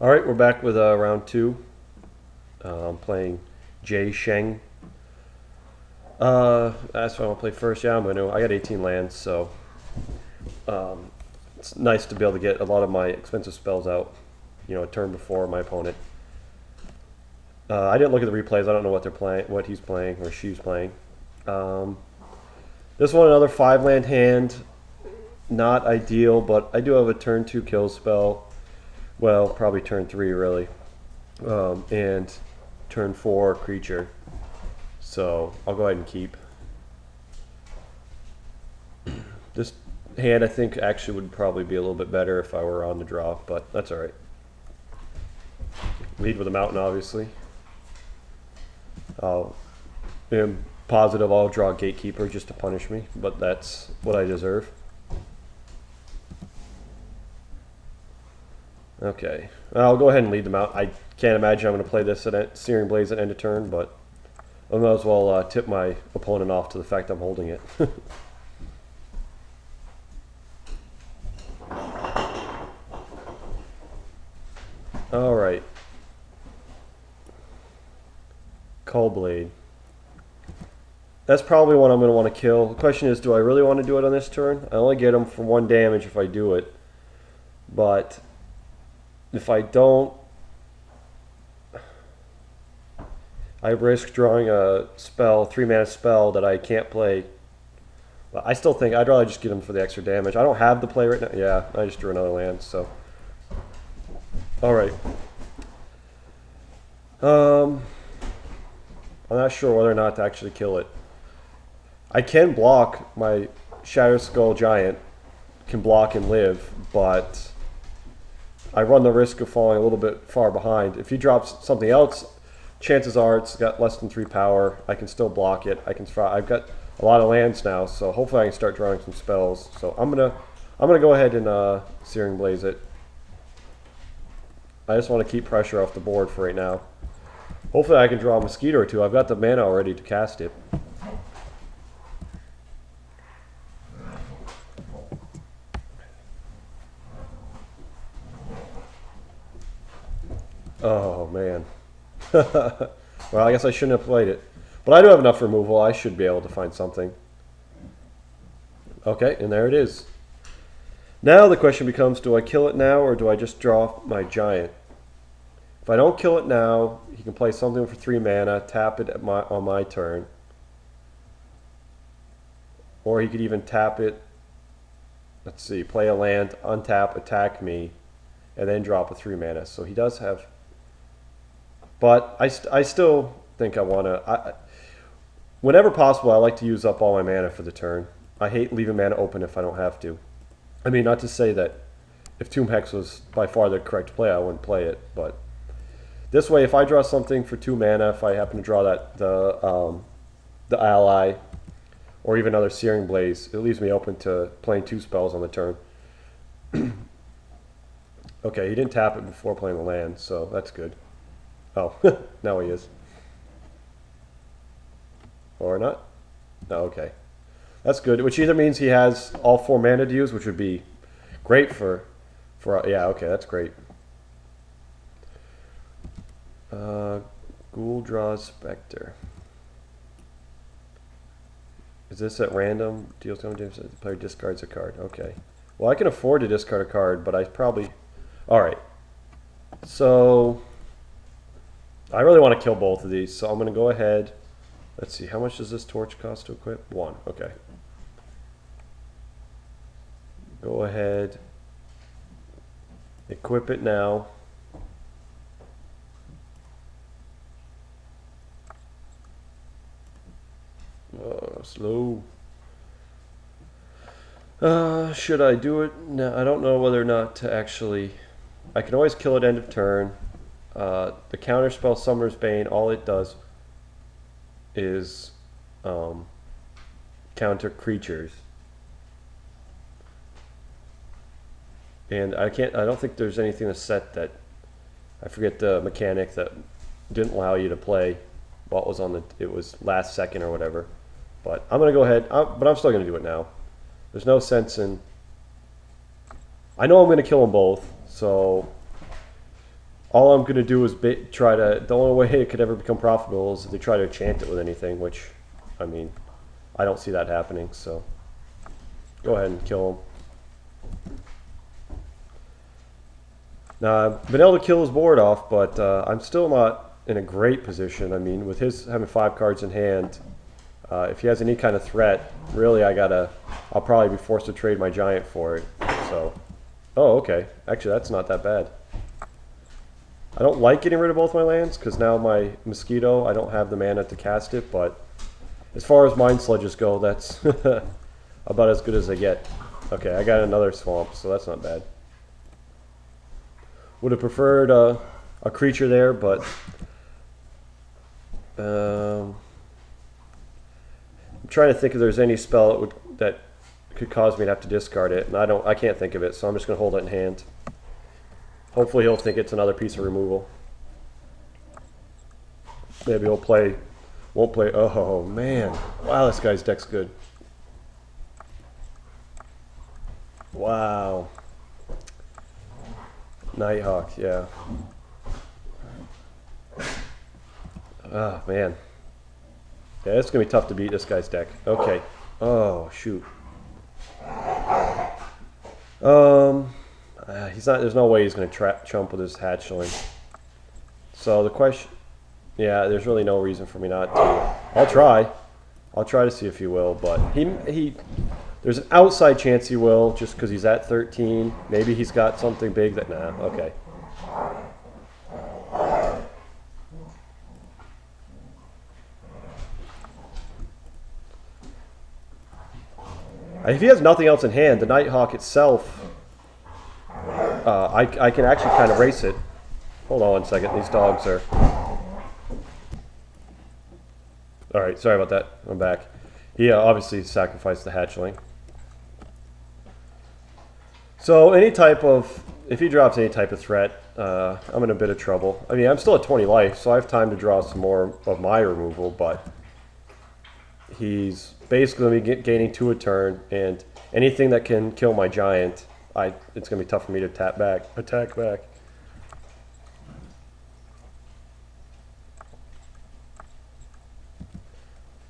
All right, we're back with round two. I'm playing Jay Sheng. That's what I'm gonna play first. Yeah, I'm gonna. I got 18 lands, so it's nice to be able to get a lot of my expensive spells out. You know, a turn before my opponent. I didn't look at the replays. I don't know what they're playing, what he's playing or she's playing. Um, this one, another 5 land hand. Not ideal, but I do have a turn 2 kill spell. Well, probably turn 3 really, and turn 4 creature. So I'll go ahead and keep. This hand I think actually would probably be a little bit better if I were on the draw, but that's alright. Lead with a mountain, obviously. I'm positive I'll draw Gatekeeper just to punish me, but that's what I deserve. Okay, I'll go ahead and lead them out. I can't imagine I'm going to play this at Searing Blaze at end of turn, but I might as well tip my opponent off to the fact I'm holding it. All right. Cullblade. That's probably one I'm going to want to kill. The question is, do I really want to do it on this turn? I only get him for 1 damage if I do it. But if I don't, I risk drawing a spell, 3-mana spell that I can't play. But I still think I'd rather just get him for the extra damage. I don't have the play right now. Yeah, I just drew another land, so. Alright. I'm not sure whether or not to actually kill it. I can block. My Shadow Skull Giant can block and live, but I run the risk of falling a little bit far behind. If he drops something else, chances are it's got less than 3 power. I can still block it. I've got a lot of lands now, so hopefully I can start drawing some spells. So I'm gonna go ahead and Searing Blaze it. I just want to keep pressure off the board for right now. Hopefully I can draw a Mosquito or two. I've got the mana already to cast it. Oh man. Well, I guess I shouldn't have played it. But I do have enough removal. I should be able to find something. Okay, and there it is. Now the question becomes, do I kill it now or do I just draw my giant? If I don't kill it now, he can play something for 3 mana, tap it on my turn. Or he could even tap it, let's see, play a land, untap, attack me, and then drop a 3 mana. So he does have, but I still think I want to, whenever possible, I like to use up all my mana for the turn. I hate leaving mana open if I don't have to. I mean, not to say that if Tomb Hex was by far the correct play, I wouldn't play it, but this way, if I draw something for 2 mana, if I happen to draw that the ally, or even another Searing Blaze, it leaves me open to playing 2 spells on the turn. Okay, he didn't tap it before playing the land, so that's good. Oh, now he is. Or not? No, okay. That's good, which either means he has all 4 mana to use, which would be great for yeah, okay, that's great. Ghoul draws Spectre. Is this at random? Deals damage. The player discards a card. Okay. Well, I can afford to discard a card, but I probably... Alright. So, I really want to kill both of these, so I'm going to go ahead. Let's see, how much does this torch cost to equip? 1. Okay. Go ahead. Equip it now. Slow. Should I do it? No, I don't know whether or not to actually... I can always kill at end of turn. The counter spell Summoner's Bane, all it does is counter creatures. And I don't think there's anything to set that... I forget the mechanic that didn't allow you to play while it was on it was last second or whatever. But I'm going to go ahead, but I'm still going to do it now. There's no sense in... I know I'm going to kill them both, so all I'm going to do is try to, the only way it could ever become profitable is if they try to enchant it with anything, which, I mean, I don't see that happening, so go ahead and kill him. Now, I've been able to kill his board off, but I'm still not in a great position. I mean, with his having 5 cards in hand, if he has any kind of threat, really I'll probably be forced to trade my giant for it. So, oh, okay. Actually, that's not that bad. I don't like getting rid of both my lands, because now my Mosquito, I don't have the mana to cast it, but as far as Mind Sludges go, that's about as good as I get. Okay, I got another swamp, so that's not bad. Would have preferred a creature there, but I'm trying to think if there's any spell that could cause me to have to discard it, and I can't think of it, so I'm just going to hold it in hand. Hopefully he'll think it's another piece of removal. Maybe he'll won't play. Oh man, wow, this guy's deck's good. Wow. Nighthawk, yeah. Oh man. Yeah, it's gonna be tough to beat this guy's deck. Okay. Oh shoot. He's not. There's no way he's gonna chump with his hatchling. So the question, yeah, there's really no reason for me not to. I'll try. I'll try to see if he will, but there's an outside chance he will, just because he's at 13. Maybe he's got something big that, nah, okay. If he has nothing else in hand, the Nighthawk itself, I can actually kind of race it. Hold on one second, these dogs are... Alright, sorry about that, I'm back. He obviously sacrificed the hatchling. So if he drops any type of threat, I'm in a bit of trouble. I mean, I'm still at 20 life, so I have time to draw some more of my removal, but he's basically going to be gaining 2 a turn, and anything that can kill my giant, it's going to be tough for me to attack back.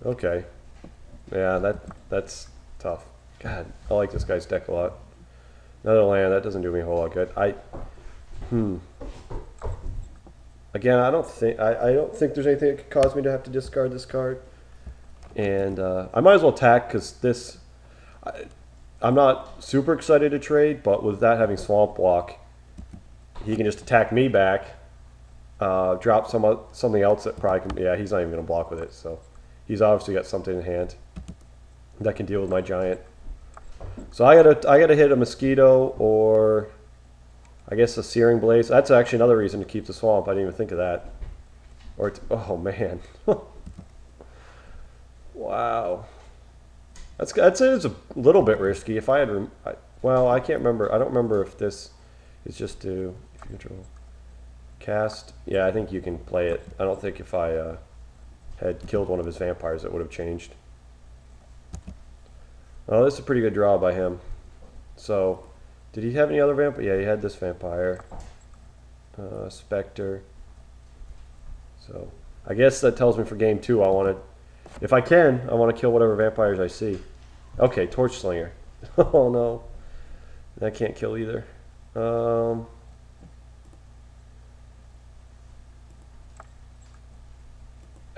Okay. Yeah, that's tough. God, I like this guy's deck a lot. Another land, that doesn't do me a whole lot good. Again, I don't think there's anything that could cause me to have to discard this card. And I might as well attack, because I'm not super excited to trade, but with that having Swamp Walk, he can just attack me back, drop something else that probably can, yeah, he's not even going to block with it, so he's obviously got something in hand that can deal with my giant. So I gotta hit a Mosquito, or I guess a Searing Blaze. That's actually another reason to keep the swamp. I didn't even think of that. Or oh man, wow. It's a little bit risky. If I had, well, I can't remember. I don't remember if this is just to if you control cast. Yeah, I think you can play it. I don't think if I had killed one of his vampires, it would have changed. Oh, this is a pretty good draw by him. So, did he have any other vampire? Yeah, he had this vampire. Spectre. So, I guess that tells me for game 2 I want to, if I can, I want to kill whatever vampires I see. Okay, Torch Slinger. Oh no. That can't kill either.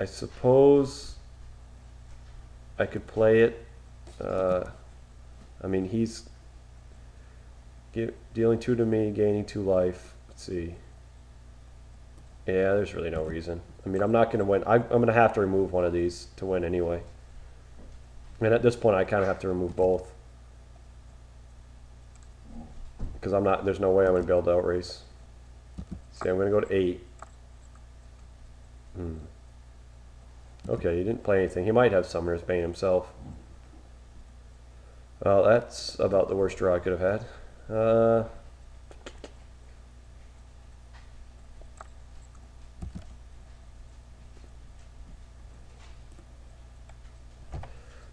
I suppose I could play it. I mean, he's dealing 2 to me, gaining 2 life. Let's see. Yeah, there's really no reason. I mean, I'm not going to win. I'm going to have to remove one of these to win anyway. And at this point, I kind of have to remove both. Because there's no way I'm going to be able to outrace. See, I'm going to go to 8. Okay, he didn't play anything. He might have Summoner's Bane himself. Well, that's about the worst draw I could have had.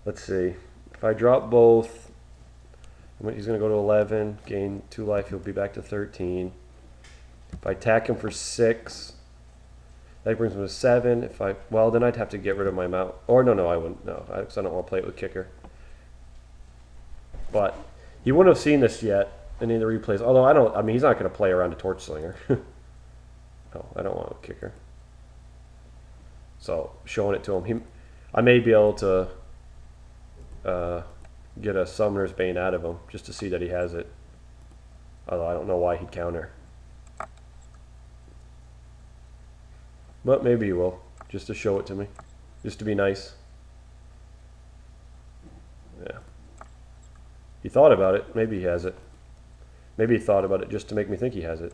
Let's see. If I drop both, he's going to go to 11, gain 2 life, he'll be back to 13. If I attack him for 6, that brings him to 7. Well, then I'd have to get rid of my mount. Or no, I wouldn't. No, because I don't want to play it with kicker. But he wouldn't have seen this yet. Any of the replays. Although I mean, he's not going to play around a torch slinger. No, I don't want a kicker. So showing it to him, I may be able to get a Summoner's Bane out of him just to see that he has it. Although I don't know why he'd counter. But maybe he will, just to show it to me, just to be nice. Yeah. He thought about it. Maybe he has it. Maybe he thought about it just to make me think he has it.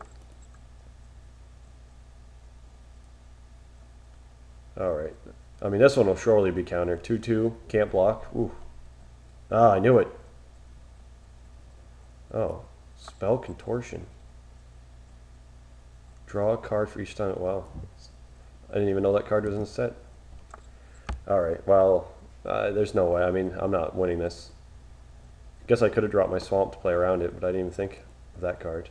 Alright. I mean, this one will surely be countered. 2-2, can't block. Ooh. Ah, I knew it. Oh. Spell Contortion. Draw a card for each time. Wow. I didn't even know that card was in the set. Alright, well, there's no way. I mean, I'm not winning this. Guess I could have dropped my Swamp to play around it, but I didn't even think of that card.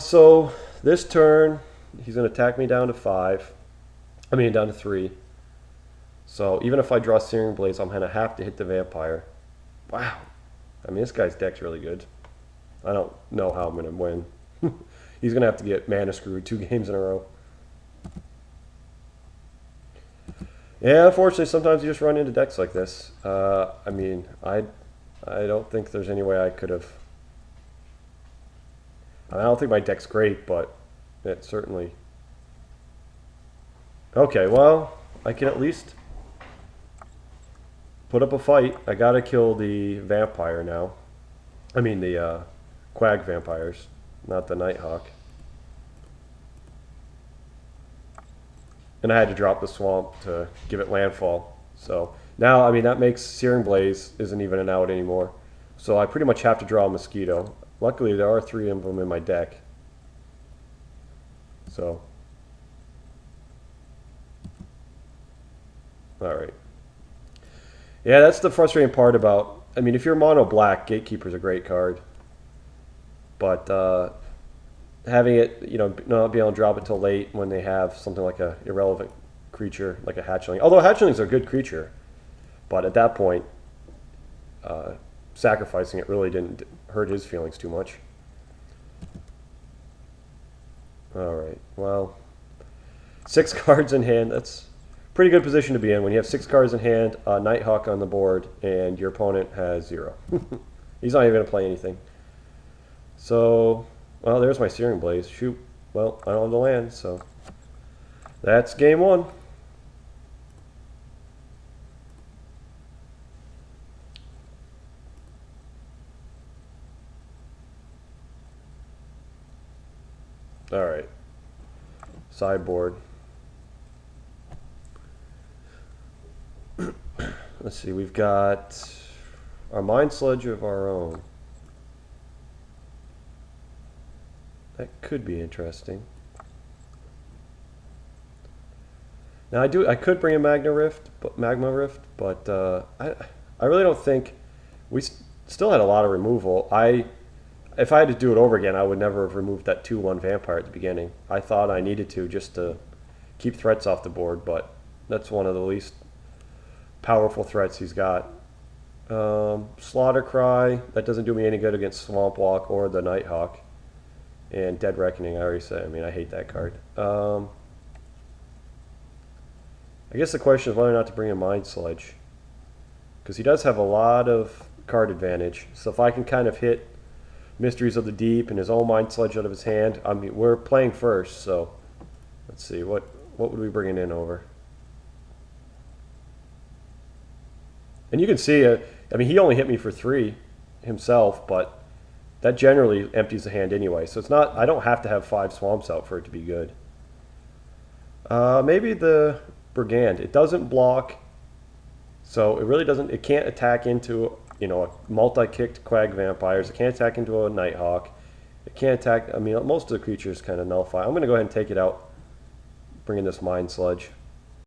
So, this turn, he's going to attack me down to 5. I mean, down to 3. So, even if I draw Searing Blades, I'm going to have to hit the Vampire. Wow. I mean, this guy's deck's really good. I don't know how I'm going to win. He's going to have to get mana screwed 2 games in a row. Yeah, unfortunately, sometimes you just run into decks like this. I mean, I don't think there's any way I could have... I don't think my deck's great, but it certainly... Okay, well, I can at least put up a fight. I gotta kill the Vampire now. I mean, the Quag Vampires, not the Nighthawk. And I had to drop the Swamp to give it landfall. So now, I mean, that makes Searing Blaze isn't even an out anymore. So I pretty much have to draw a Mosquito. Luckily, there are 3 of them in my deck. So. Alright. Yeah, that's the frustrating part about... I mean, if you're mono black, Gatekeeper's a great card. But having it, you know, not being able to drop it till late when they have something like a irrelevant creature, like a Hatchling. Although Hatchling's a good creature. But at that point, sacrificing it really didn't hurt his feelings too much. Alright, well, 6 cards in hand, that's a pretty good position to be in when you have 6 cards in hand, Nighthawk on the board, and your opponent has 0. He's not even going to play anything. So, well, there's my Searing Blaze. Shoot, well, I don't have the land, so that's game 1. Alright. Sideboard. Let's see, we've got our Mind Sludge of our own. That could be interesting. Now I could bring a Magma Rift, but I really don't think we still had a lot of removal. If I had to do it over again, I would never have removed that 2/1 Vampire at the beginning. I thought I needed to just to keep threats off the board, but that's one of the least powerful threats he's got. Slaughter Cry, that doesn't do me any good against Swamp Walk or the Nighthawk. And Dead Reckoning, I already said. I mean, I hate that card. I guess the question is whether or not to bring in Mind Sludge. Because he does have a lot of card advantage. So if I can kind of hit Mysteries of the Deep and his own Mind Sludge out of his hand. I mean, we're playing first, so let's see. What would we bring in over? And you can see, I mean, he only hit me for 3 himself, but that generally empties the hand anyway. So it's not, I don't have to have 5 swamps out for it to be good. Maybe the Brigand. It doesn't block, so it really doesn't, it can't attack into, you know, a multi-kicked Quag Vampires. It can't attack into a Nighthawk. It can't attack, I mean, most of the creatures kind of nullify. I'm going to go ahead and take it out, bring in this Mind Sludge.